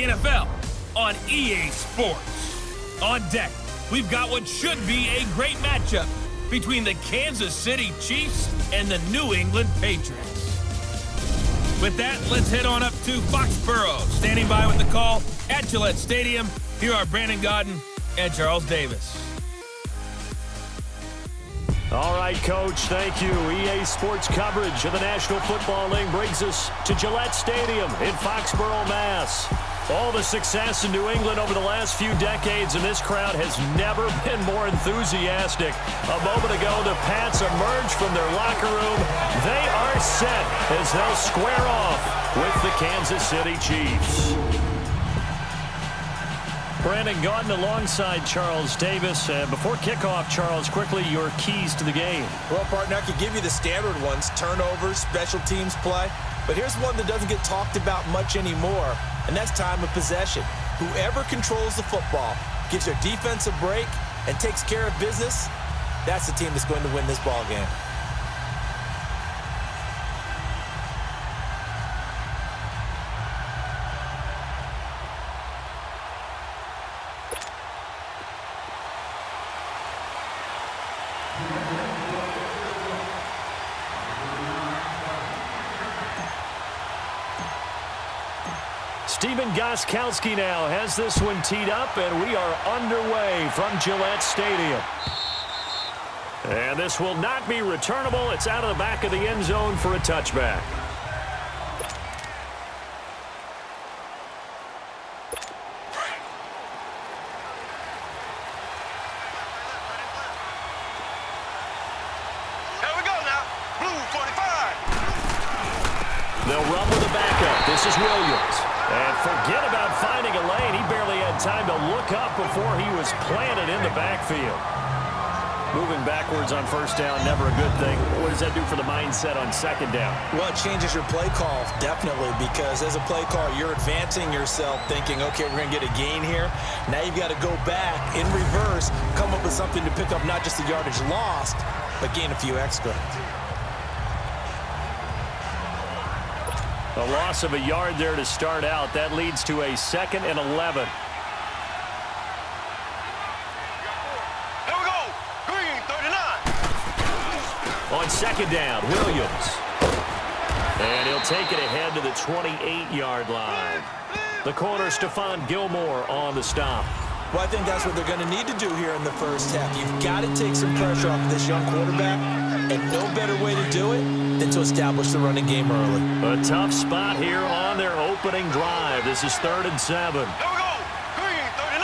the NFL on EA Sports. On deck, we've got what should be a great matchup between the Kansas City Chiefs and the New England Patriots. With that, let's head on up to Foxborough. Standing by with the call at Gillette Stadium, here are Brandon Gaudin and Charles Davis. All right, Coach, thank you. EA Sports coverage of the National Football League brings us to Gillette Stadium in Foxborough, Mass. All the success in New England over the last few decades, and this crowd has never been more enthusiastic. A moment ago, the Pats emerged from their locker room. They are set as they'll square off with the Kansas City Chiefs. Brandon Gaudin alongside Charles Davis. Before kickoff, Charles, quickly your keys to the game. Well, partner, I could give you the standard ones, turnovers, special teams play. But here's one that doesn't get talked about much anymore, and that's time of possession. Whoever controls the football, gives their defense a break, and takes care of business, that's the team that's going to win this ball game. Stephen Gostkowski now has this one teed up, and we are underway from Gillette Stadium. And this will not be returnable. It's out of the back of the end zone for a touchback. Here we go now. Blue 45. They'll run with a backup. This is Williams. And forget about finding a lane. He barely had time to look up before he was planted in the backfield. Moving backwards on first down, never a good thing. What does that do for the mindset on second down? Well, it changes your play call, definitely, because as a play call, you're advancing yourself thinking, okay, we're going to get a gain here. Now you've got to go back in reverse, come up with something to pick up not just the yardage lost, but gain a few extra. A loss of a yard there to start out. That leads to a 2nd and 11. Here we go. Green 39. On second down, Williams. And he'll take it ahead to the 28-yard line. The corner, Stephon Gilmore, on the stop. Well, I think that's what they're going to need to do here in the first half. You've got to take some pressure off of this young quarterback, and no better way to do it than to establish the running game early. A tough spot here on their opening drive. This is 3rd and 7. Here we go. Green 39.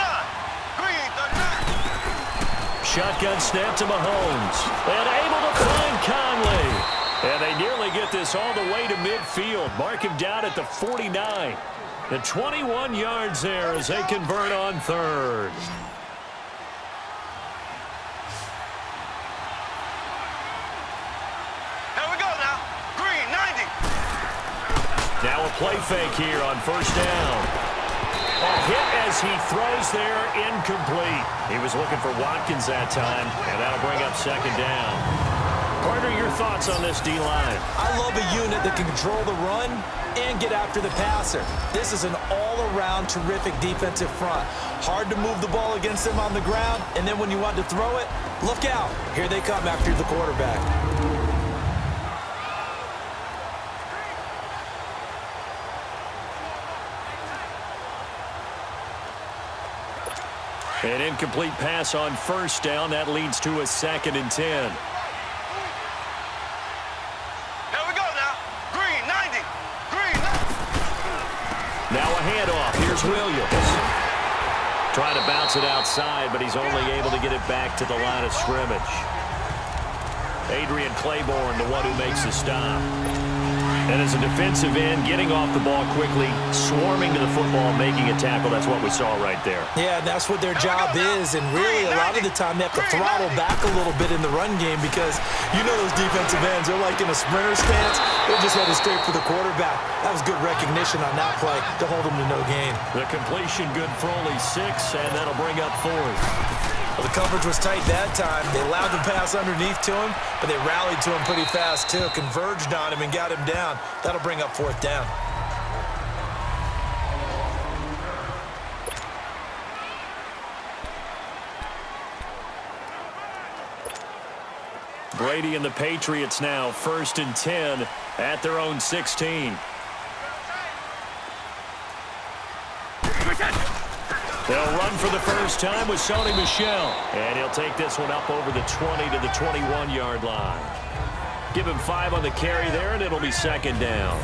Green 39. Shotgun snap to Mahomes. And able to find Conley. And they nearly get this all the way to midfield. Mark him down at the 49. And 21 yards there as they convert on 3rd. Here we go now. Green 90. Now a play fake here on first down. A hit as he throws there, incomplete. He was looking for Watkins that time, and that'll bring up 2nd down. Partner, your thoughts on this D-line? I love a unit that can control the run and get after the passer. This is an all-around terrific defensive front. Hard to move the ball against them on the ground, and then when you want to throw it, look out. Here they come after the quarterback. An incomplete pass on first down. That leads to a 2nd and 10. Here we go now. Green 90. Green 90. Now a handoff. Here's Williams. Trying to bounce it outside, but he's only able to get it back to the line of scrimmage. Adrian Claiborne, the one who makes the stop. And as a defensive end, getting off the ball quickly, swarming to the football, making a tackle. That's what we saw right there. Yeah, that's what their job is, and really a lot of the time they have to throttle back a little bit in the run game because you know those defensive ends, they're like in a sprinter stance. They're just headed straight for the quarterback. That was good recognition on that play to hold them to no gain. The completion good for only 6, and that'll bring up 4th. Well, the coverage was tight that time. They allowed the pass underneath to him, but they rallied to him pretty fast, too. Converged on him and got him down. That'll bring up 4th down. Brady and the Patriots now 1st and 10 at their own 16. They'll run for the first time with Sony Michel. And he'll take this one up over the 20 to the 21-yard line. Give him 5 on the carry there, and it'll be 2nd down.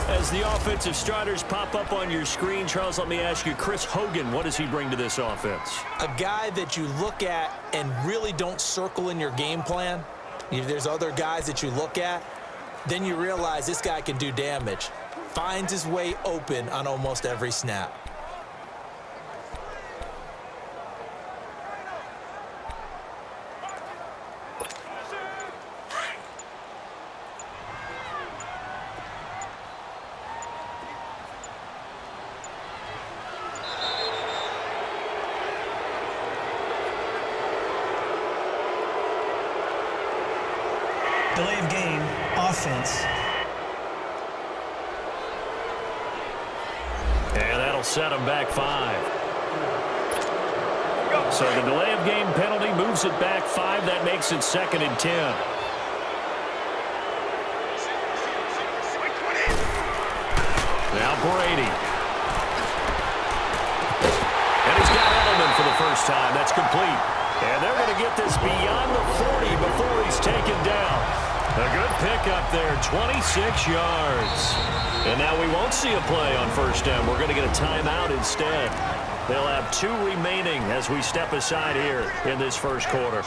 As the offensive starters pop up on your screen, Charles, let me ask you, Chris Hogan, what does he bring to this offense? A guy that you look at and really don't circle in your game plan. If there's other guys that you look at, then you realize this guy can do damage. Finds his way open on almost every snap. Delay of game, offense. And that'll set him back 5. So the delay of game penalty moves it back 5. That makes it 2nd and 10. Now Brady. And he's got Edelman for the first time. That's complete. And they're going to get this beyond the 40 before he's taken down. A good pickup there, 26 yards. And now we won't see a play on 1st down. We're going to get a timeout instead. They'll have 2 remaining as we step aside here in this first quarter.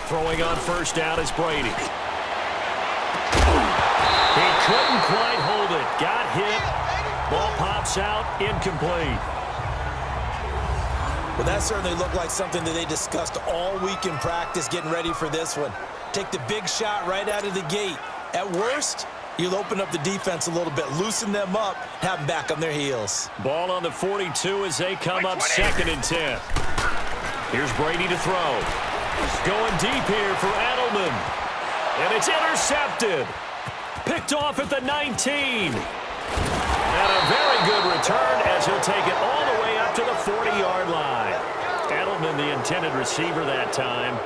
Throwing on 1st down is Brady. He couldn't quite hold it. Got hit. Ball pops out. Incomplete. Well, that certainly looked like something that they discussed all week in practice getting ready for this one. Take the big shot right out of the gate. At worst, you'll open up the defense a little bit, loosen them up, have them back on their heels. Ball on the 42 as they come up 2nd and 10. Here's Brady to throw. Going deep here for Edelman. And it's intercepted. Picked off at the 19. And a very good return as he'll take it all the way up to the 40-yard line. Edelman, the intended receiver that time.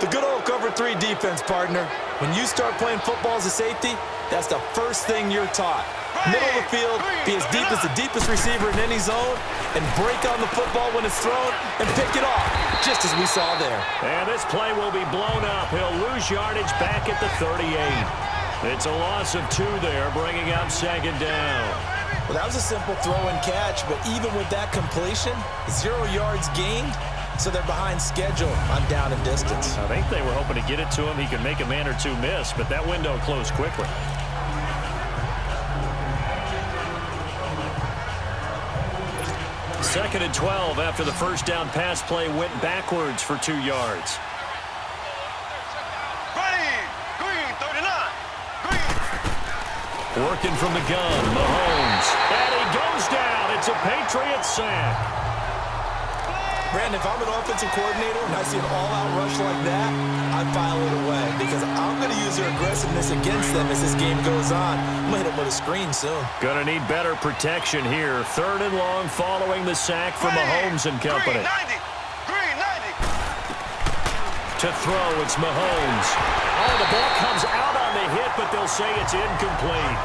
The good old cover 3 defense, partner. When you start playing football as a safety, that's the first thing you're taught. Middle of the field, be as deep as the deepest receiver in any zone, and break on the football when it's thrown and pick it off, just as we saw there. And this play will be blown up. He'll lose yardage back at the 38. It's a loss of 2 there, bringing up 2nd down. Well, that was a simple throw and catch, but even with that completion, 0 yards gained, so they're behind schedule on down and distance. I think they were hoping to get it to him. He could make a man or 2 miss, but that window closed quickly. 2nd and 12 after the 1st down pass play went backwards for 2 yards. Working from the gun, Mahomes. And he goes down. It's a Patriots sack. Brandon, if I'm an offensive coordinator and I see an all-out rush like that, I file it away because I'm going to use their aggressiveness against them as this game goes on. I'm going to hit them with a screen soon. Going to need better protection here. 3rd and long following the sack from Mahomes and company. To throw, it's Mahomes. Oh, the ball comes out on the hit, but they'll say it's incomplete.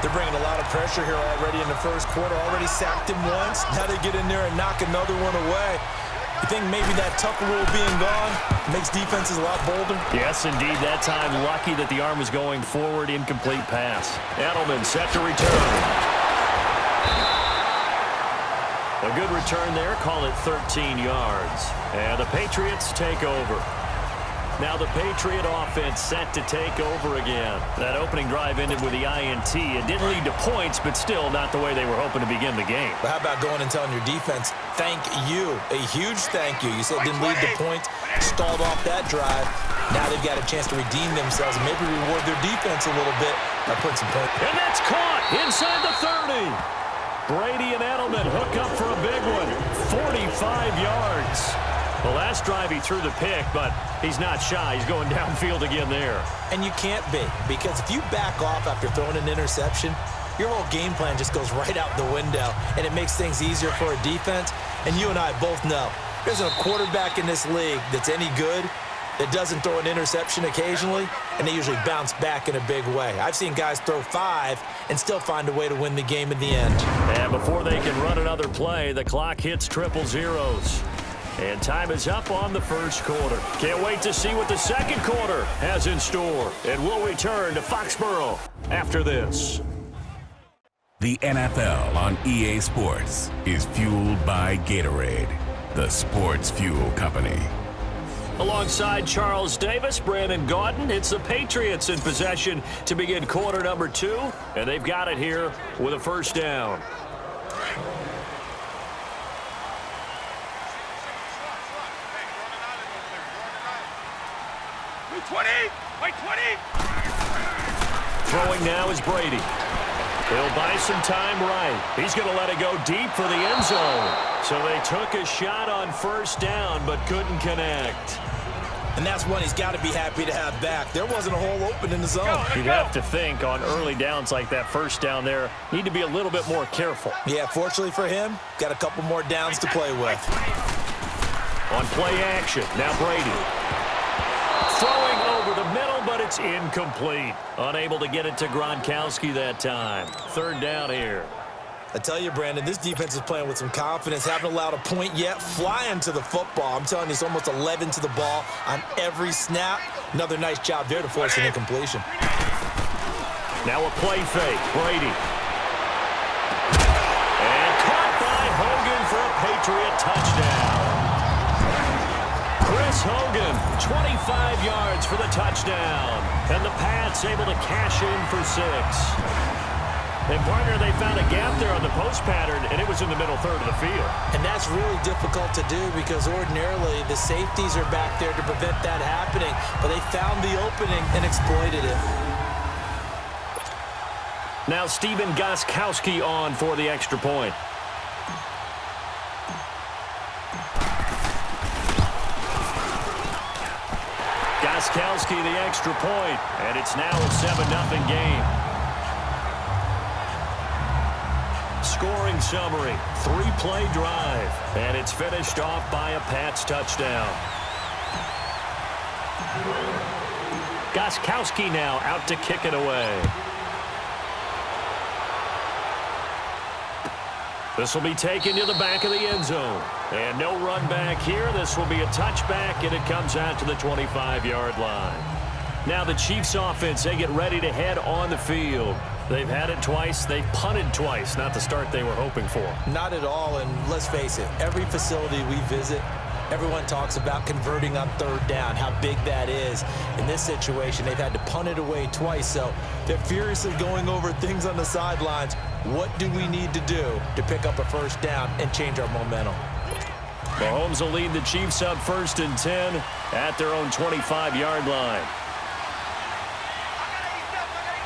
They're bringing a lot of pressure here already in the first quarter. Already sacked him once. Now they get in there and knock another one away. You think maybe that Tucker rule being gone makes defenses a lot bolder? Yes, indeed. That time, lucky that the arm was going forward. Incomplete pass. Edelman set to return. A good return there. Call it 13 yards. And the Patriots take over. Now the Patriot offense set to take over again. That opening drive ended with the INT. It didn't lead to points, but still not the way they were hoping to begin the game. But how about going and telling your defense, thank you, a huge thank you. You said it didn't lead to points, stalled off that drive. Now they've got a chance to redeem themselves and maybe reward their defense a little bit by putting some points. And that's caught inside the 30. Brady and Edelman hook up for a big one. 45 yards. The last drive he threw the pick, but he's not shy. He's going downfield again there. And you can't be, because if you back off after throwing an interception, your whole game plan just goes right out the window, and it makes things easier for a defense. And you and I both know there's a quarterback in this league that's any good that doesn't throw an interception occasionally, and they usually bounce back in a big way. I've seen guys throw 5 and still find a way to win the game in the end. And before they can run another play, the clock hits 000. And time is up on the first quarter. Can't wait to see what the second quarter has in store. And we'll return to Foxborough after this. The NFL on EA Sports is fueled by Gatorade, the sports fuel company. Alongside Charles Davis, Brandon Gaudin, it's the Patriots in possession to begin quarter number 2, and they've got it here with a first down. Throwing now is Brady. He'll buy some time right. He's going to let it go deep for the end zone. So they took a shot on first down but couldn't connect. And that's one he's got to be happy to have back. There wasn't a hole open in the zone. You'd have to think on early downs like that first down there, need to be a little bit more careful. Yeah, fortunately for him, got a couple more downs to play with. On play action, now Brady. Throwing over the middle, but it's incomplete. Unable to get it to Gronkowski that time. Third down here. I tell you, Brandon, this defense is playing with some confidence. Haven't allowed a point yet. Flying to the football. I'm telling you, it's almost 11 to the ball on every snap. Another nice job there to force an incompletion. Now a play fake. Brady. And caught by Hogan for a Patriot touchdown. Chris Hogan, 25 yards for the touchdown. And the Pats able to cash in for 6. And, partner, they found a gap there on the post pattern, and it was in the middle third of the field. And that's really difficult to do because ordinarily the safeties are back there to prevent that happening. But they found the opening and exploited it. Now Stephen Gostkowski on for the extra point. Gostkowski the extra point, and it's now a 7-0 game. Scoring summary, 3-play drive, and it's finished off by a Pats touchdown. Gostkowski now out to kick it away. This will be taken to the back of the end zone. And no run back here. This will be a touchback, and it comes out to the 25-yard line. Now the Chiefs offense, they get ready to head on the field. They've had it twice. They've punted twice. Not the start they were hoping for. Not at all, and let's face it, every facility we visit, everyone talks about converting on third down, how big that is. In this situation, they've had to punt it away twice, so they're furiously going over things on the sidelines. What do we need to do to pick up a first down and change our momentum? Mahomes will lead the Chiefs up 1st and 10 at their own 25-yard line.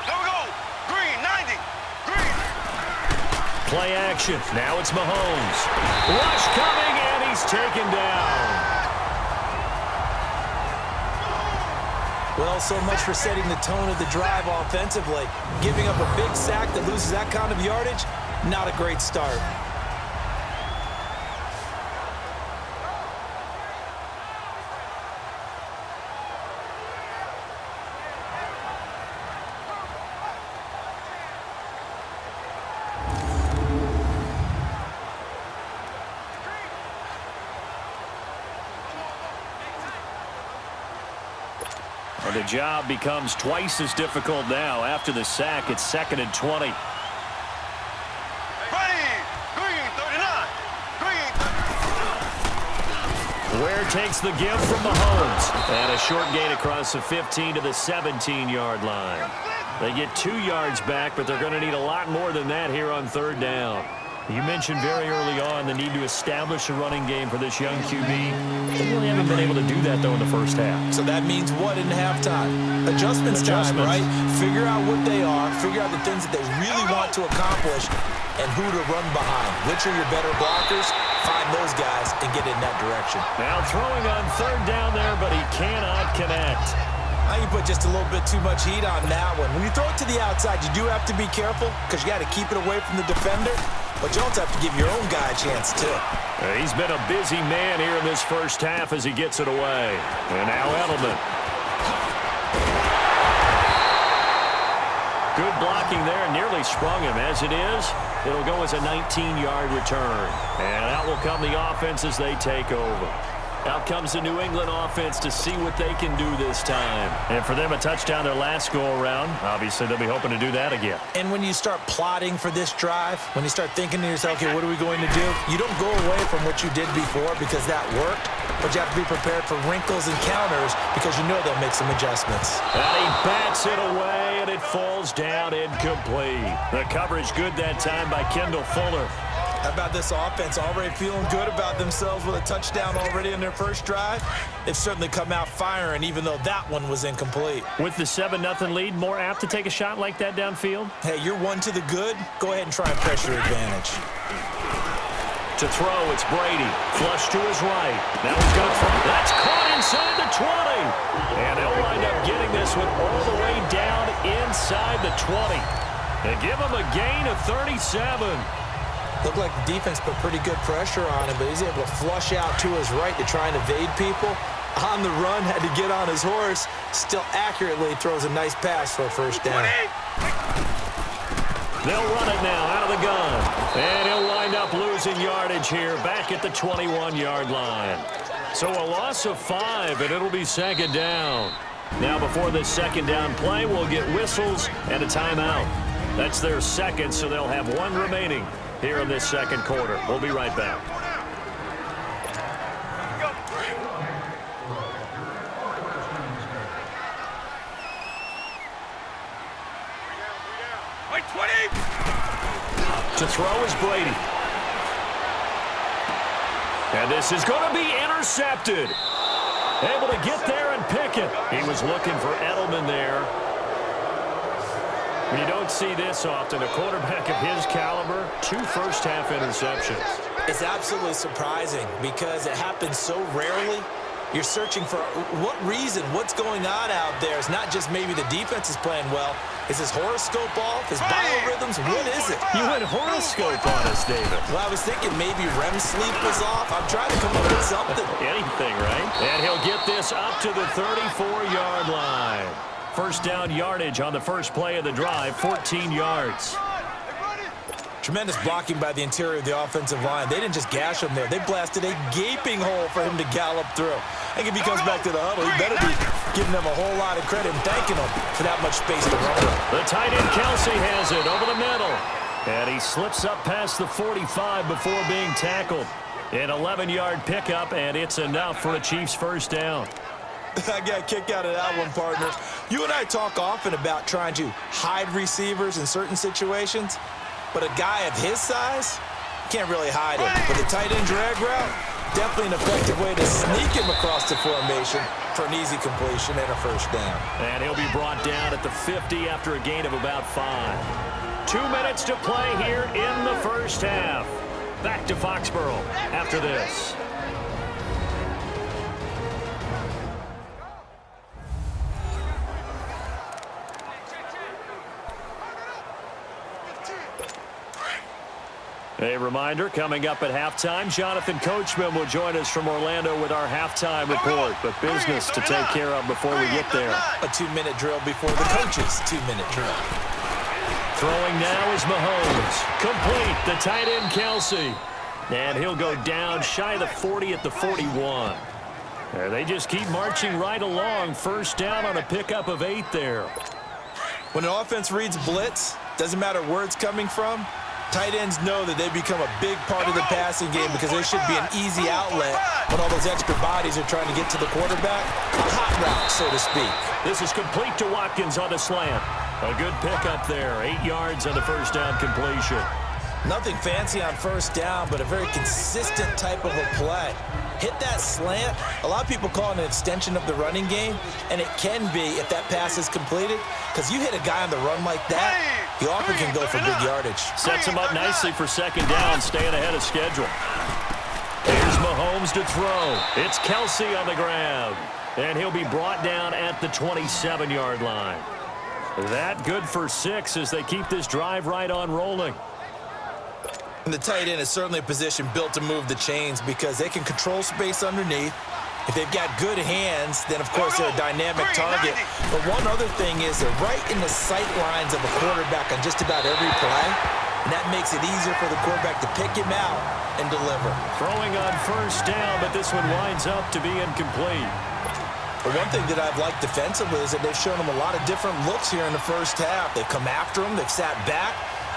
There we go. Green, 90. Green. Play action. Now it's Mahomes. Rush coming, and he's taken down. Well, so much for setting the tone of the drive offensively. Giving up a big sack that loses that kind of yardage, not a great start. And the job becomes twice as difficult now. After the sack, it's 2nd and 20. Ready. Green, 39. Green. Ware takes the give from Mahomes. And a short gain across the 15 to the 17-yard line. They get 2 yards back, but they're going to need a lot more than that here on third down. You mentioned very early on the need to establish a running game for this young QB. They really haven't been able to do that, though, in the first half. So that means what in halftime? Adjustments time, right? Figure out what they are, figure out the things that they really want to accomplish, and who to run behind. Which are your better blockers? Find those guys and get in that direction. Now throwing on third down there, but he cannot connect. I think you put just a little bit too much heat on that one. When you throw it to the outside, you do have to be careful because you got to keep it away from the defender. But you also have to give your own guy a chance, too. He's been a busy man here in this first half as he gets it away. And now Edelman. Good blocking there, nearly sprung him. As it is, it'll go as a 19-yard return. And out will come the offense as they take over. Out comes the New England offense to see what they can do this time. And for them, a touchdown their last go-around. Obviously, they'll be hoping to do that again. And when you start plotting for this drive, when you start thinking to yourself, okay, what are we going to do? You don't go away from what you did before because that worked, but you have to be prepared for wrinkles and counters because you know they'll make some adjustments. And he bats it away, and it falls down incomplete. The coverage good that time by Kendall Fuller. How about this offense already feeling good about themselves with a touchdown already in their first drive? They've certainly come out firing, even though that one was incomplete. With the 7-0 lead, more apt to take a shot like that downfield? Hey, you're one to the good. Go ahead and try and press your advantage. To throw, it's Brady. Flush to his right. Now he's going to throw. That's caught inside the 20. And he'll wind up getting this one all the way down inside the 20. They give him a gain of 37. Looked like the defense put pretty good pressure on him, but he's able to flush out to his right to try and evade people. On the run, had to get on his horse. Still accurately throws a nice pass for a first down. They'll run it now out of the gun. And he'll wind up losing yardage here back at the 21-yard line. So a loss of 5, and it'll be second down. Now before this second down play, we'll get whistles and a timeout. That's their second, so they'll have one remaining here in this second quarter. We'll be right back. To throw is Brady. And this is going to be intercepted. Able to get there and pick it. He was looking for Edelman there. You don't see this often. A quarterback of his caliber, 2 first-half interceptions. It's absolutely surprising because it happens so rarely. You're searching for what reason, what's going on out there. It's not just maybe the defense is playing well. Is his horoscope off? His biorhythms? What is it? You went horoscope on us, David. Well, I was thinking maybe REM sleep was off. I'm trying to come up with something. Anything, right? And he'll get this up to the 34-yard line. First down yardage on the first play of the drive, 14 yards. Tremendous blocking by the interior of the offensive line. They didn't just gash him there. They blasted a gaping hole for him to gallop through. I think if he comes back to the huddle, he better be giving them a whole lot of credit and thanking them for that much space to run with. The tight end Kelsey has it over the middle. And he slips up past the 45 before being tackled. An 11-yard pickup, and it's enough for a Chiefs first down. I got a kick out of that one, partner. You and I talk often about trying to hide receivers in certain situations, but a guy of his size can't really hide him. But the tight end drag route, definitely an effective way to sneak him across the formation for an easy completion and a first down. And he'll be brought down at the 50 after a gain of about 5. 2 minutes to play here in the first half. Back to Foxborough after this. A reminder, coming up at halftime, Jonathan Coachman will join us from Orlando with our halftime report, but business to take care of before we get there. A 2-minute drill before the coach's 2-minute drill. Throwing now is Mahomes. Complete, the tight end Kelsey. And he'll go down shy of the 40 at the 41. And they just keep marching right along. First down on a pickup of 8 there. When an offense reads blitz, doesn't matter where it's coming from, tight ends know that they become a big part of the passing game because they should be an easy outlet when all those extra bodies are trying to get to the quarterback. A hot route, so to speak. This is complete to Watkins on the slant. A good pickup there. 8 yards on the first down completion. Nothing fancy on first down, but a very consistent type of a play. Hit that slant. A lot of people call it an extension of the running game, and it can be if that pass is completed, because you hit a guy on the run like that, he often can go for big yardage. Sets him up nicely for second down, staying ahead of schedule. Here's Mahomes comes to throw. It's Kelsey on the ground. And he'll be brought down at the 27-yard line. That good for 6 as they keep this drive right on rolling. And the tight end is certainly a position built to move the chains because they can control space underneath. If they've got good hands, then, of course, they're a dynamic target. But one other thing is they're right in the sight lines of a quarterback on just about every play, and that makes it easier for the quarterback to pick him out and deliver. Throwing on first down, but this one winds up to be incomplete. But one thing that I've liked defensively is that they've shown them a lot of different looks here in the first half. They've come after them. They've sat back.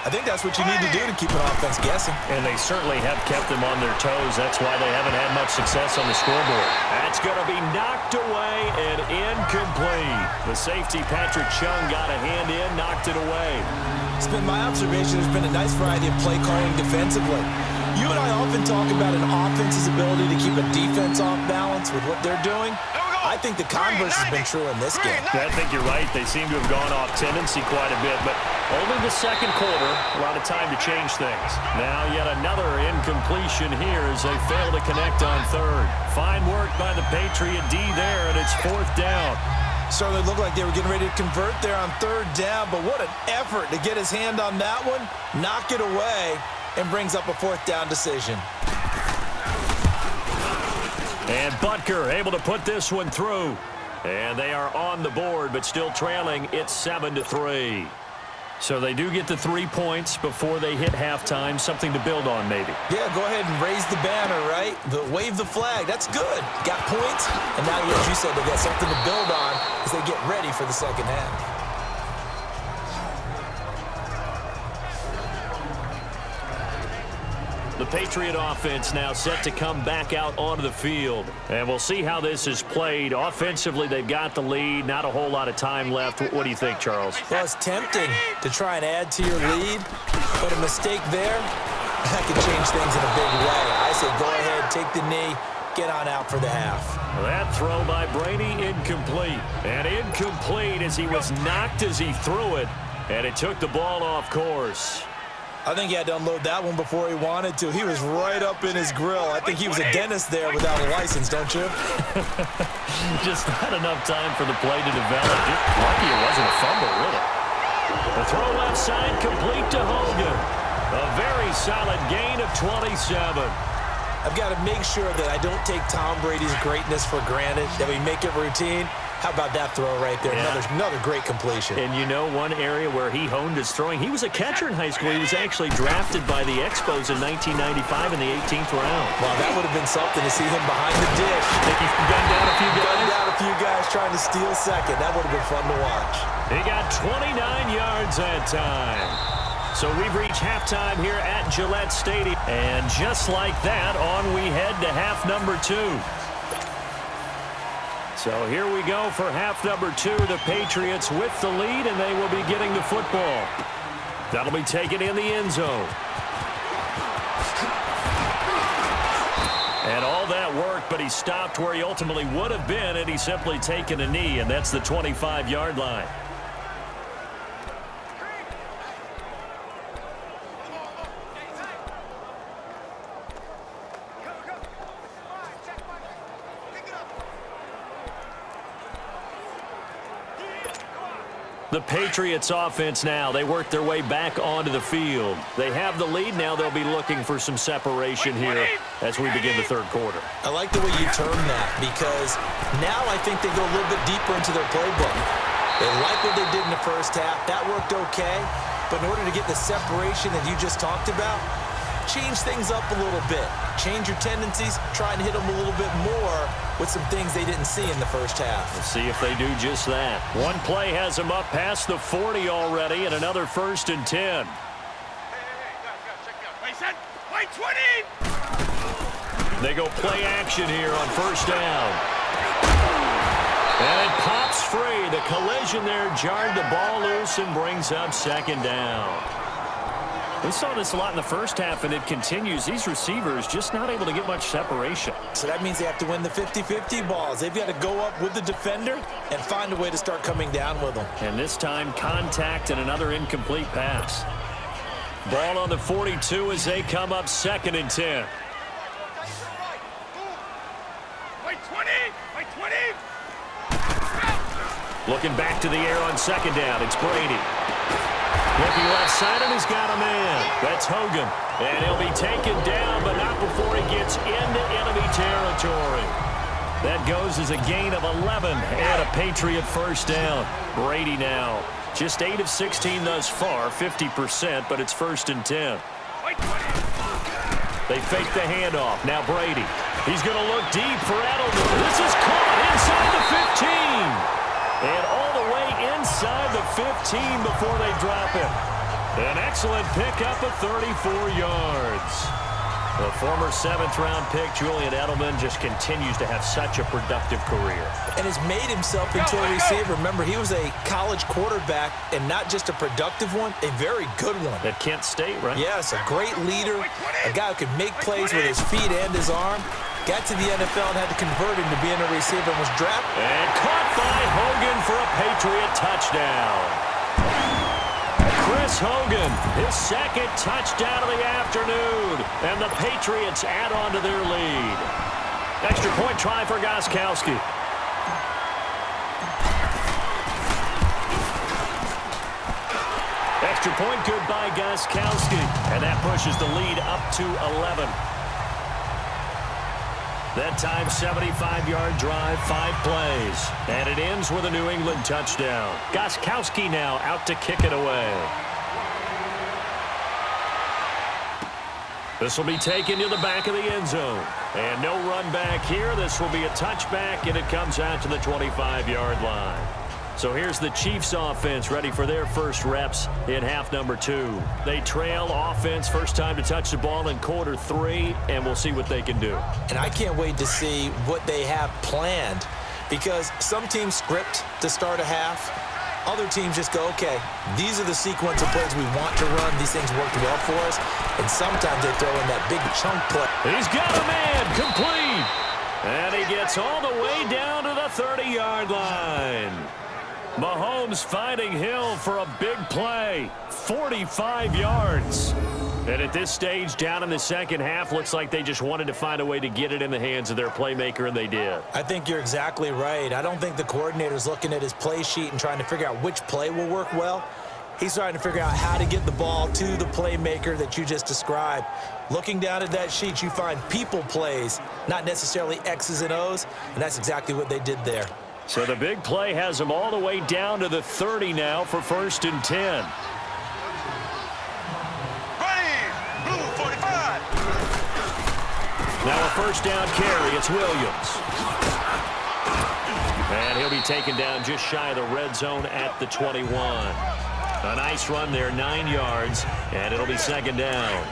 I think that's what you need to do to keep an offense guessing. And they certainly have kept them on their toes. That's why they haven't had much success on the scoreboard. That's going to be knocked away and incomplete. The safety, Patrick Chung, got a hand in, knocked it away. It's been my observation there's been a nice variety of play calling defensively. You and I often talk about an offense's ability to keep a defense off balance with what they're doing. I think the converse has been true in this game. I think you're right. They seem to have gone off tendency quite a bit, but only the second quarter, a lot of time to change things. Now yet another incompletion here as they fail to connect on third. Fine work by the Patriot D there, and it's 4th down. Certainly looked like they were getting ready to convert there on 3rd down, but what an effort to get his hand on that one, knock it away, and brings up a 4th down decision. And Butker able to put this one through. And they are on the board, but still trailing. It's 7-3. So they do get the 3 points before they hit halftime. Something to build on, maybe. Yeah, go ahead and raise the banner, right? Wave the flag. That's good. Got points. And now, as you said, they've got something to build on as they get ready for the second half. The Patriot offense now set to come back out onto the field. And we'll see how this is played. Offensively, they've got the lead. Not a whole lot of time left. What do you think, Charles? Well, it's tempting to try and add to your lead, but a mistake there, that could change things in a big way. I say go ahead, take the knee, get on out for the half. That throw by Brady incomplete. And incomplete as he was knocked as he threw it. And it took the ball off course. I think he had to unload that one before he wanted to. He was right up in his grill. I think he was a dentist there without a license, don't you? Just not enough time for the play to develop. Just lucky it wasn't a fumble, really. The throw left side complete to Hogan. A very solid gain of 27. I've got to make sure that I don't take Tom Brady's greatness for granted, that we make it routine. How about that throw right there? Yeah. Another great completion. And you know one area where he honed his throwing? He was a catcher in high school. He was actually drafted by the Expos in 1995 in the 18th round. Well, that would have been something to see him behind the dish. Think he's gunned down a few guys? Gunned down a few guys trying to steal second. That would have been fun to watch. He got 29 yards that time. So we've reached halftime here at Gillette Stadium. And just like that, on we head to half number 2. So here we go for half number 2. The Patriots with the lead, and they will be getting the football. That'll be taken in the end zone. And all that work, but he stopped where he ultimately would have been, and he's simply taken a knee, and that's the 25-yard line. The Patriots offense now, they work their way back onto the field. They have the lead now. They'll be looking for some separation here as we begin the third quarter. I like the way you term that because now I think they go a little bit deeper into their playbook. They like what they did in the first half. That worked okay. But in order to get the separation that you just talked about, change things up a little bit. Change your tendencies, try and hit them a little bit more with some things they didn't see in the first half. Let's see if they do just that. One play has them up past the 40 already, and another 1st and 10. Wait, 20! They go play action here on 1st down. And it pops free. The collision there jarred the ball loose and brings up 2nd down. We saw this a lot in the first half, and it continues. These receivers just not able to get much separation. So that means they have to win the 50-50 balls. They've got to go up with the defender and find a way to start coming down with them. And this time, contact and another incomplete pass. Ball on the 42 as they come up 2nd and 10. Looking back to the air on second down. It's Brady. Looking left side, and he's got a man. That's Hogan. And he'll be taken down, but not before he gets into enemy territory. That goes as a gain of 11 and a Patriot first down. Brady now just 8 of 16 thus far, 50%, but it's 1st and 10. They fake the handoff. Now Brady. He's going to look deep for Edelman. This is caught inside the 15. And all the way inside the 15 before they drop it. An excellent pickup of 34 yards. The former 7th-round pick, Julian Edelman, just continues to have such a productive career. And has made himself into a receiver. Remember, he was a college quarterback, and not just a productive one, a very good one. At Kent State, right? Yes, a great leader, a guy who could make plays with his feet and his arm. Got to the NFL and had to convert him to being a receiver and was drafted. And caught by Hogan for a Patriot touchdown. Chris Hogan, his 2nd touchdown of the afternoon. And the Patriots add on to their lead. Extra point try for Gostkowski. Extra point good by Gostkowski. And that pushes the lead up to 11. That time, 75-yard drive, 5 plays. And it ends with a New England touchdown. Gostkowski now out to kick it away. This will be taken to the back of the end zone. And no run back here. This will be a touchback, and it comes out to the 25-yard line. So here's the Chiefs offense ready for their first reps in half number 2. They trail offense, first time to touch the ball in quarter 3, and we'll see what they can do. And I can't wait to see what they have planned, because some teams script to start a half. Other teams just go, okay, these are the sequence of plays we want to run. These things worked well for us. And sometimes they throw in that big chunk play. He's got a man, complete. And he gets all the way down to the 30-yard line. Mahomes finding Hill for a big play, 45 yards. And at this stage, down in the second half, looks like they just wanted to find a way to get it in the hands of their playmaker, and they did. I think you're exactly right. I don't think the coordinator's looking at his play sheet and trying to figure out which play will work well. He's trying to figure out how to get the ball to the playmaker that you just described. Looking down at that sheet, you find people plays, not necessarily X's and O's, and that's exactly what they did there. So the big play has them all the way down to the 30 now for 1st and 10. Ready, blue 45. Now a first down carry, it's Williams. And he'll be taken down just shy of the red zone at the 21. A nice run there, 9 yards, and it'll be 2nd down.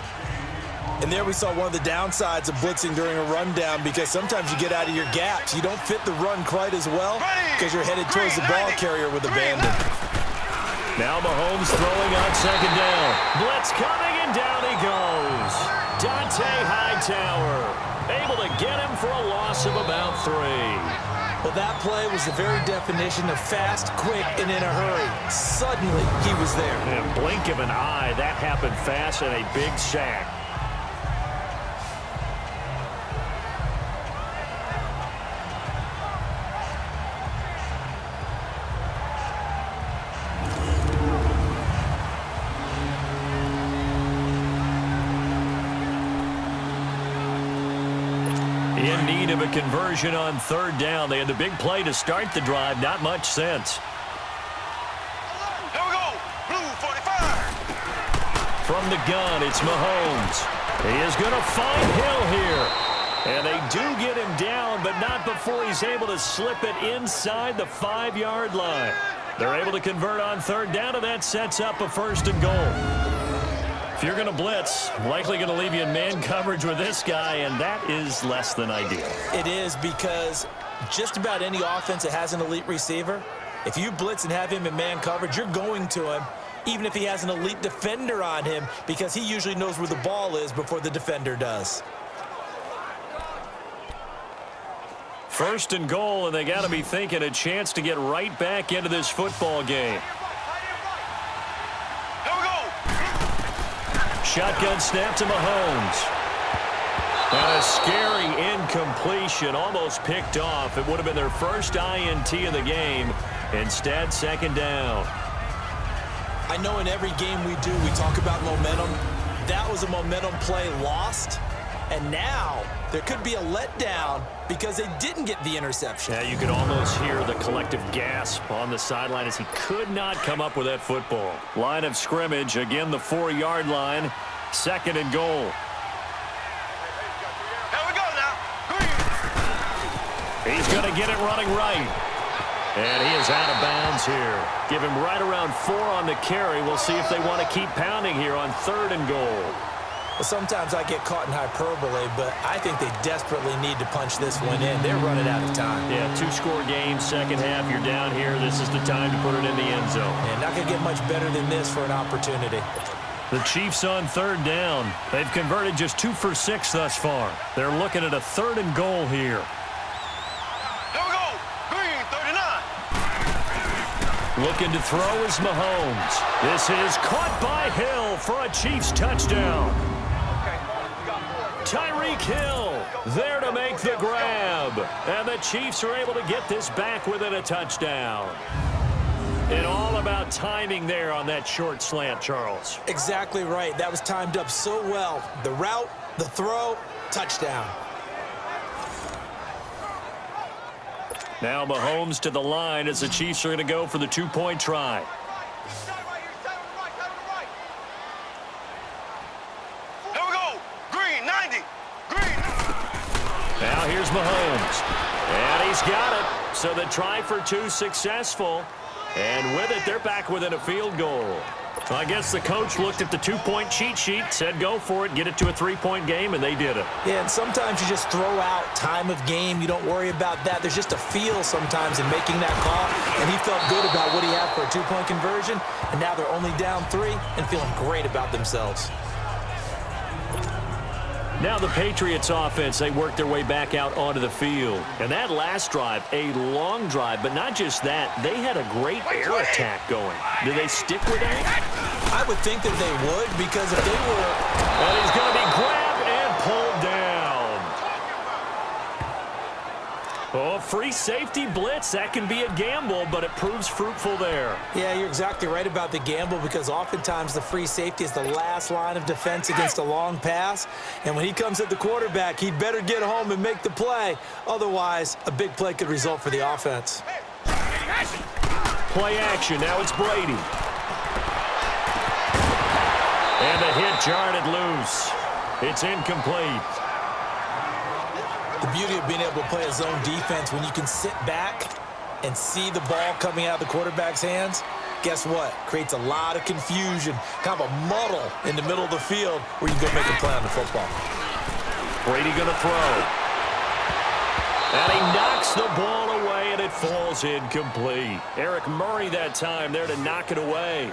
And there we saw one of the downsides of blitzing during a rundown, because sometimes you get out of your gaps. You don't fit the run quite as well because you're headed towards the ball carrier with abandon. Now Mahomes throwing on 2nd down. Blitz coming, and down he goes. Dante Hightower able to get him for a loss of about 3. Well, that play was the very definition of fast, quick, and in a hurry. Suddenly, he was there. In a blink of an eye, that happened fast, and a big sack. In need of a conversion on 3rd down. They had the big play to start the drive. Not much sense. Here we go, blue 45. From the gun, it's Mahomes. He is going to find Hill here. And they do get him down, but not before he's able to slip it inside the 5-yard line. They're able to convert on 3rd down, and that sets up a 1st and goal. If you're going to blitz, likely going to leave you in man coverage with this guy, and that is less than ideal. It is, because just about any offense that has an elite receiver, if you blitz and have him in man coverage, you're going to him, even if he has an elite defender on him, because he usually knows where the ball is before the defender does. 1st and goal, and they got to be thinking a chance to get right back into this football game. Here we go. Shotgun snap to Mahomes. And a scary incompletion, almost picked off. It would have been their first INT of the game. Instead, second down. I know in every game we do, we talk about momentum. That was a momentum play lost. And now there could be a letdown because they didn't get the interception. Yeah, you could almost hear the collective gasp on the sideline as he could not come up with that football. Line of scrimmage, again the 4-yard line, second and goal. Here we go now. Green. He's going to get it running right. And he is out of bounds here. Give him right around 4 on the carry. We'll see if they want to keep pounding here on third and goal. Well, sometimes I get caught in hyperbole, but I think they desperately need to punch this one in. They're running out of time. Yeah, 2-score game, second half, you're down here. This is the time to put it in the end zone. And not going to get much better than this for an opportunity. The Chiefs on third down. They've converted just 2 for 6 thus far. They're looking at a third and goal here. Here we go. Green, 39. Looking to throw is Mahomes. This is caught by Hill for a Chiefs touchdown. Tyreek Hill there to make the grab. And the Chiefs are able to get this back within a touchdown. And all about timing there on that short slant, Charles. Exactly right. That was timed up so well. The route, the throw, touchdown. Now Mahomes to the line as the Chiefs are going to go for the 2-point try. Here we go. Green, 90. Green. Now here's Mahomes. And he's got it. So the try for 2 successful. And with it, they're back within a field goal. I guess the coach looked at the 2-point cheat sheet, said go for it, get it to a 3-point game, and they did it. Yeah, and sometimes you just throw out time of game. You don't worry about that. There's just a feel sometimes in making that call, and he felt good about what he had for a 2-point conversion, and now they're only down 3 and feeling great about themselves. Now the Patriots offense, they work their way back out onto the field. And that last drive, a long drive, but not just that, they had a great air attack going. Do they stick with that? I would think that they would, because if they were... And he's going to be grabbed and pulled down. Oh, free safety blitz, that can be a gamble, but it proves fruitful there. Yeah, you're exactly right about the gamble, because oftentimes the free safety is the last line of defense against a long pass. And when he comes at the quarterback, he'd better get home and make the play. Otherwise, a big play could result for the offense. Play action. Now it's Brady. And the hit jarred it loose. It's incomplete. The beauty of being able to play a zone defense when you can sit back and see the ball coming out of the quarterback's hands, guess what? Creates a lot of confusion, kind of a muddle in the middle of the field where you can go make a play on the football. Brady going to throw. And he knocks the ball away, and it falls incomplete. Eric Murray that time there to knock it away.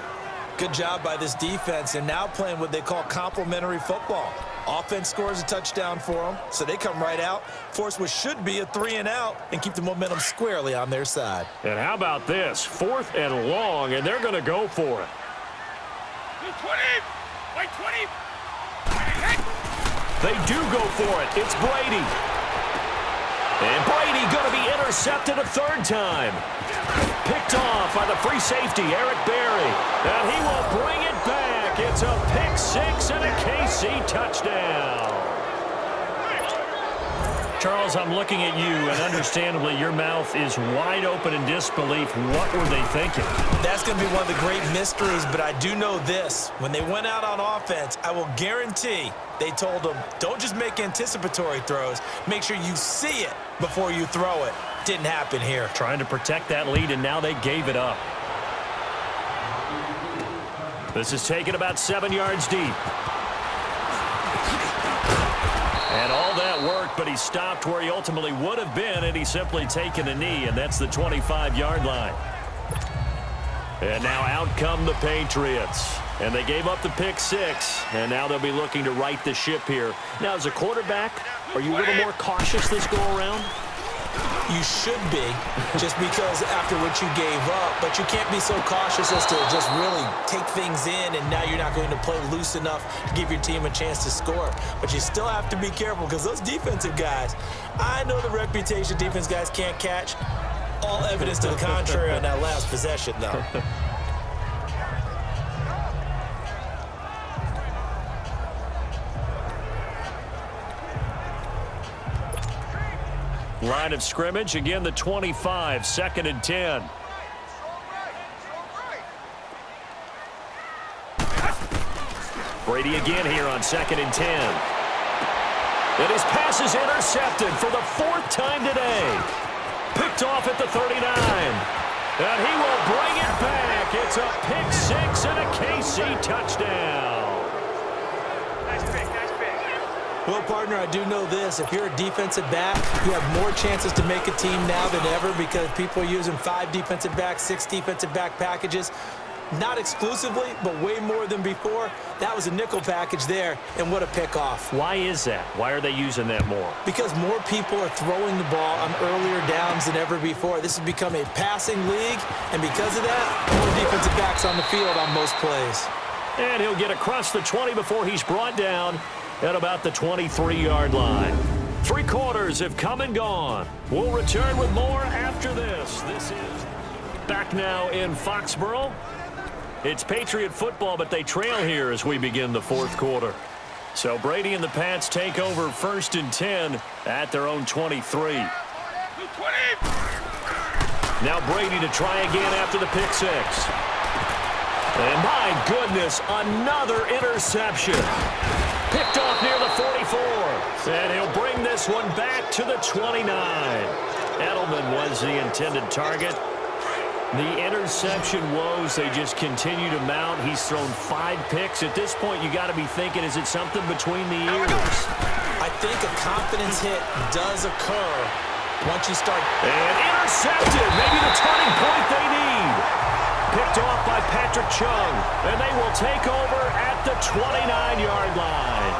Good job by this defense, and now playing what they call complementary football. Offense scores a touchdown for them, so they come right out, force what should be a 3-and-out, and keep the momentum squarely on their side. And how about this? 4th and long, and they're going to go for it. 20. Wait, 20. They do go for it. It's Brady. And Brady going to be intercepted a 3rd time. Picked off by the free safety, Eric Berry. And he will bring it back. It's a pick 6 and a KC touchdown. Charles, I'm looking at you, and understandably, your mouth is wide open in disbelief. What were they thinking? That's going to be one of the great mysteries, but I do know this. When they went out on offense, I will guarantee they told them, don't just make anticipatory throws. Make sure you see it before you throw it. Didn't happen here. Trying to protect that lead, and now they gave it up. This is taken about 7 yards deep. And all that worked, but he stopped where he ultimately would have been, and he's simply taken a knee, and that's the 25-yard line. And now out come the Patriots. And they gave up the pick 6, and now they'll be looking to right the ship here. Now, as a quarterback, are you a little more cautious this go-around? You should be, just because after what you gave up, but you can't be so cautious as to just really take things in, and now you're not going to play loose enough to give your team a chance to score. But you still have to be careful, because those defensive guys, I know the reputation defense guys can't catch. All evidence to the contrary on that last possession, though. Line of scrimmage, again the 25, 2nd and 10. Brady again here on 2nd and 10. And his pass is intercepted for the 4th time today. Picked off at the 39. And he will bring it back. It's a pick 6 and a KC touchdown. Well, partner, I do know this. If you're a defensive back, you have more chances to make a team now than ever because people are using 5 defensive backs, 6 defensive back packages. Not exclusively, but way more than before. That was a nickel package there, and what a pickoff. Why is that? Why are they using that more? Because more people are throwing the ball on earlier downs than ever before. This has become a passing league, and because of that, more defensive backs on the field on most plays. And he'll get across the 20 before he's brought down at about the 23-yard line. 3 quarters have come and gone. We'll return with more after this. This is back now in Foxborough. It's Patriot football, but they trail here as we begin the 4th quarter. So Brady and the Pats take over 1st and 10 at their own 23. Now Brady to try again after the pick 6. And my goodness, another interception. Picked off near the 44. And he'll bring this one back to the 29. Edelman was the intended target. The interception woes, they just continue to mount. He's thrown 5 picks. At this point, you got to be thinking, is it something between the ears? I think a confidence hit does occur once you start. And intercepted. Maybe the turning point they need. Picked off by Patrick Chung. And they will take over at the 29-yard line.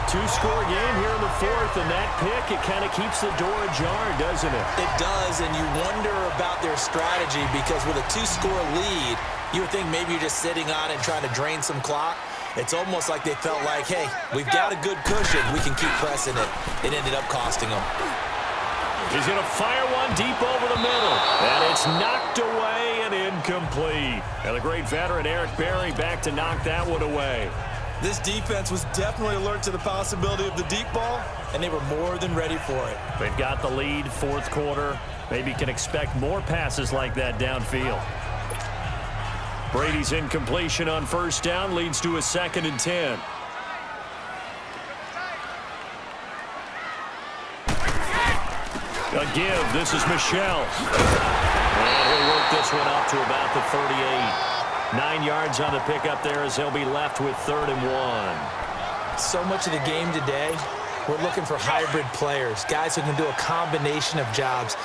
2-score game here in the 4th, and that pick, it kind of keeps the door ajar, doesn't it? It does, and you wonder about their strategy because with a 2-score lead, you would think maybe you're just sitting on it and trying to drain some clock. It's almost like they felt like, hey, we've got a good cushion. We can keep pressing it. It ended up costing them. He's going to fire one deep over the middle, and it's knocked away and incomplete. And the great veteran Eric Berry back to knock that one away. This defense was definitely alert to the possibility of the deep ball, and they were more than ready for it. They've got the lead, 4th quarter. Maybe can expect more passes like that downfield. Brady's incompletion on 1st down leads to a 2nd and 10. A give. This is Michelle. And he'll work this one up to about the 38. 9 yards on the pickup there as he'll be left with 3rd and 1. So much of the game today, we're looking for hybrid players, guys who can do a combination of jobs.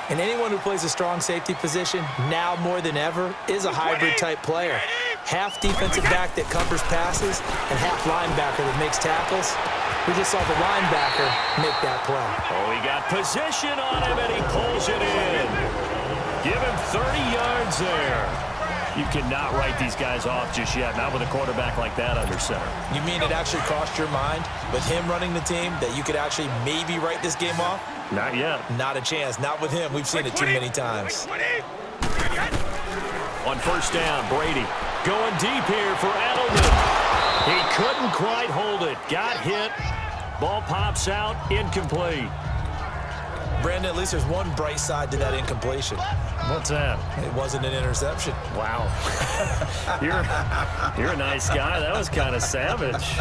And anyone who plays a strong safety position, now more than ever, is a hybrid-type player. Half defensive back that covers passes and half linebacker that makes tackles. We just saw the linebacker make that play. Oh, he got position on him, and he pulls it in. Give him 30 yards there. You cannot write these guys off just yet, not with a quarterback like that under center. You mean it actually crossed your mind with him running the team that you could actually maybe write this game off? Not yet. Not a chance. Not with him. We've seen it too many times. On 1st down, Brady going deep here for Edelman. He couldn't quite hold it. Got hit. Ball pops out. Incomplete. Brandon, at least there's one bright side to that incompletion. What's that? It wasn't an interception. Wow. You're a nice guy. That was kind of savage.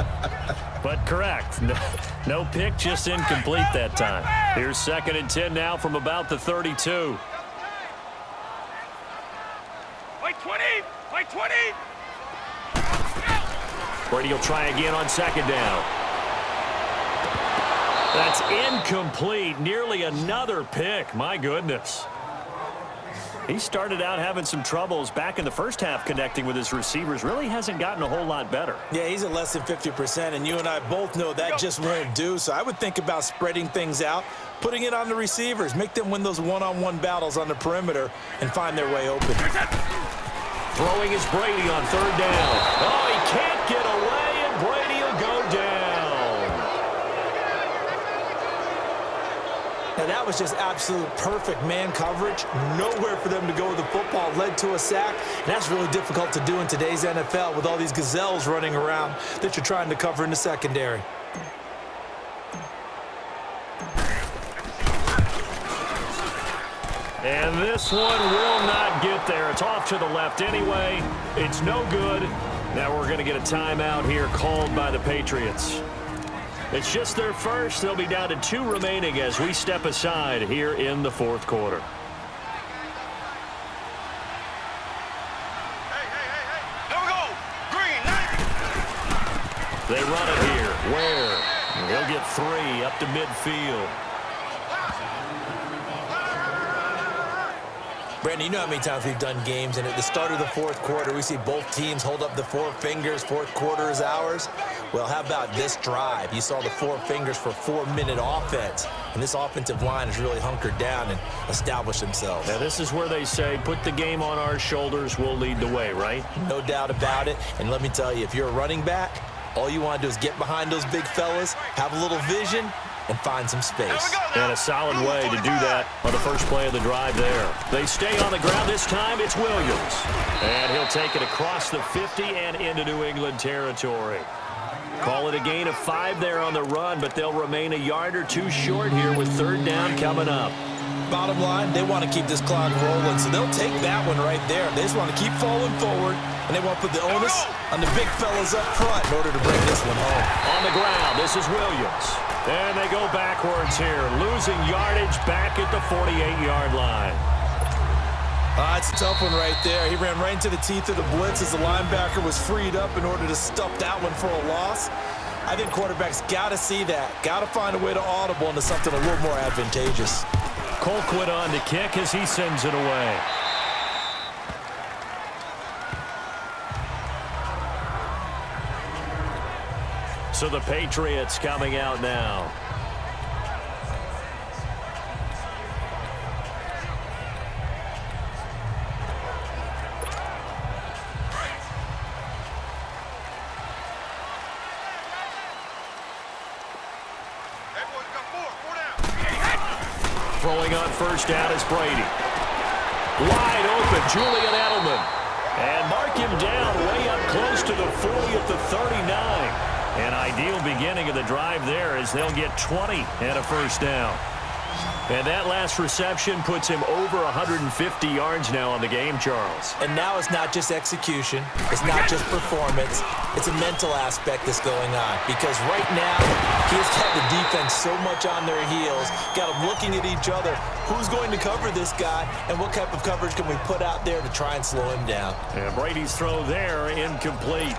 But correct. No pick, just incomplete that time. Here's 2nd and 10 now from about the 32. Wait 20! Wait 20! Brady will try again on 2nd down. That's incomplete. Nearly another pick. My goodness. He started out having some troubles back in the first half connecting with his receivers. Really hasn't gotten a whole lot better. Yeah, he's at less than 50%, and you and I both know that just won't do. So I would think about spreading things out, putting it on the receivers, make them win those one-on-one battles on the perimeter, and find their way open. Throwing is Brady on third down. Oh, he can't get away, and Brady will go down. Now, that was just absolute perfect man coverage. Nowhere for them to go with the football. Led to a sack. And that's really difficult to do in today's NFL with all these gazelles running around that you're trying to cover in the secondary. And this one will not get there. It's off to the left anyway. It's no good. Now we're going to get a timeout here called by the Patriots. It's just their first. They'll be down to 2 remaining as we step aside here in the fourth quarter. Hey. Here we go. Green, 90. They run it here. Where? He'll get 3 up to midfield. Brandon, you know how many times we've done games, and at the start of the fourth quarter, we see both teams hold up the 4 fingers. Fourth quarter is ours. Well, how about this drive? You saw the 4 fingers for 4-minute offense, and this offensive line has really hunkered down and established themselves. Now, this is where they say, put the game on our shoulders, we'll lead the way, right? No doubt about it. And let me tell you, if you're a running back, all you want to do is get behind those big fellas, have a little vision, and find some space. And a solid way to do that on the first play of the drive there. They stay on the ground. This time it's Williams. And he'll take it across the 50 and into New England territory. Call it a gain of 5 there on the run, but they'll remain a yard or 2 short here with third down coming up. Bottom line, they want to keep this clock rolling, so they'll take that one right there. They just want to keep falling forward, and they want to put the onus on the big fellas up front in order to bring this one home. On the ground, this is Williams. And they go backwards here, losing yardage back at the 48-yard line. It's a tough one right there. He ran right into the teeth of the blitz as the linebacker was freed up in order to stuff that one for a loss. I think quarterbacks got to see that, got to find a way to audible into something a little more advantageous. Colquitt on to kick as he sends it away. So the Patriots coming out now. Throwing on first down is Brady. Wide open, Julian Edelman. And mark him down way up close to the 40 at the 39. An ideal beginning of the drive there as they'll get 20 and a first down. And that last reception puts him over 150 yards now on the game, Charles. And now it's not just execution. It's not just performance. It's a mental aspect that's going on. Because right now, he has got the defense so much on their heels, got them looking at each other. Who's going to cover this guy, and what type of coverage can we put out there to try and slow him down? And Brady's throw there, incomplete.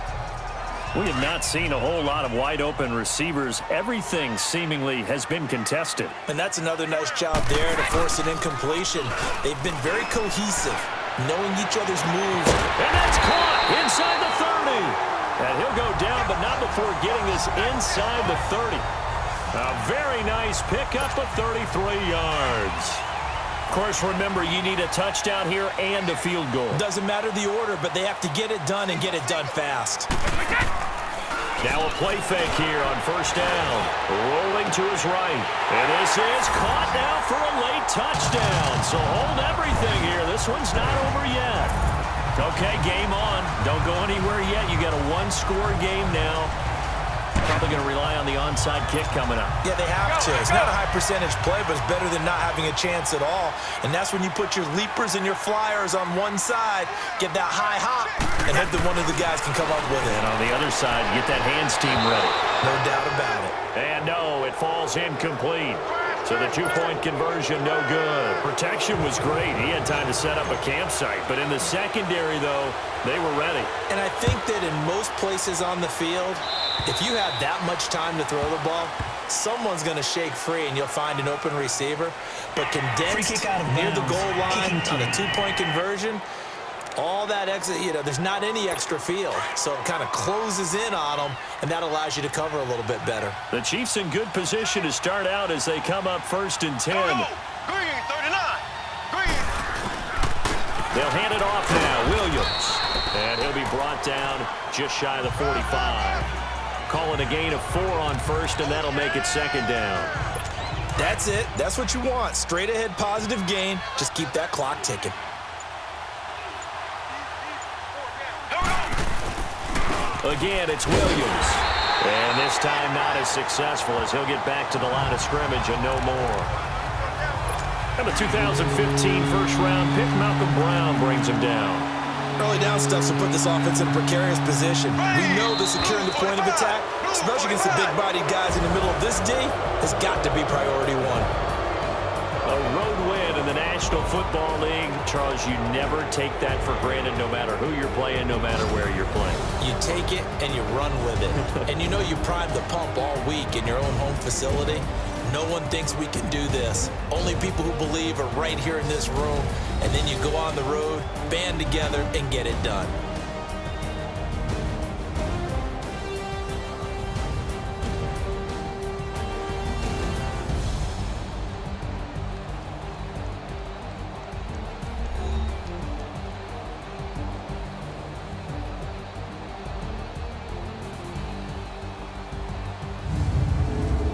We have not seen a whole lot of wide-open receivers. Everything seemingly has been contested. And that's another nice job there to force an incompletion. They've been very cohesive, knowing each other's moves. And that's caught inside the 30. And he'll go down, but not before getting us inside the 30. A very nice pickup of 33 yards. Of course, remember, you need a touchdown here and a field goal. Doesn't matter the order, but they have to get it done and get it done fast. Now a play fake here on first down. Rolling to his right. And this is caught now for a late touchdown. So hold everything here. This one's not over yet. Okay, game on. Don't go anywhere yet. You got a one-score game now. Probably going to rely on the onside kick coming up. Yeah, they have to. It's not a high percentage play, but it's better than not having a chance at all. And that's when you put your leapers and your flyers on one side, get that high hop, and hope that one of the guys can come up with it. And on the other side, get that hands team ready. No doubt about it. And no, it falls incomplete. So the two-point conversion, no good. Protection was great. He had time to set up a campsite. But in the secondary, though, they were ready. And I think that in most places on the field, if you have that much time to throw the ball, someone's going to shake free and you'll find an open receiver. But condensed near the goal line on a two-point conversion, all that extra, there's not any extra field. So it kind of closes in on them, and that allows you to cover a little bit better. The Chiefs in good position to start out as they come up 1st and 10. Green, 39. Green. They'll hand it off now. Williams. And he'll be brought down just shy of the 45. Calling a gain of 4 on 1st, and that'll make it 2nd down. That's it. That's what you want. Straight ahead positive gain. Just keep that clock ticking. Again, it's Williams. And this time not as successful as he'll get back to the line of scrimmage and no more. And the 2015 first-round pick, Malcolm Brown, brings him down. Early down stuff will put this offense in a precarious position. We know that securing the point of attack, especially against the big-bodied guys in the middle of this D, has got to be priority one. A road win in the National Football League. Charles, you never take that for granted no matter who you're playing, no matter where you're playing. You take it and you run with it. And you know you primed the pump all week in your own home facility. No one thinks we can do this. Only people who believe are right here in this room. And then you go on the road, band together, and get it done.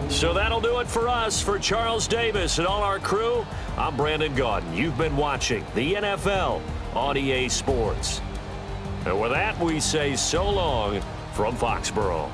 So that'll do it for us. For Charles Davis and all our crew, I'm Brandon Gaudin. You've been watching the NFL on EA Sports. And with that, we say so long from Foxborough.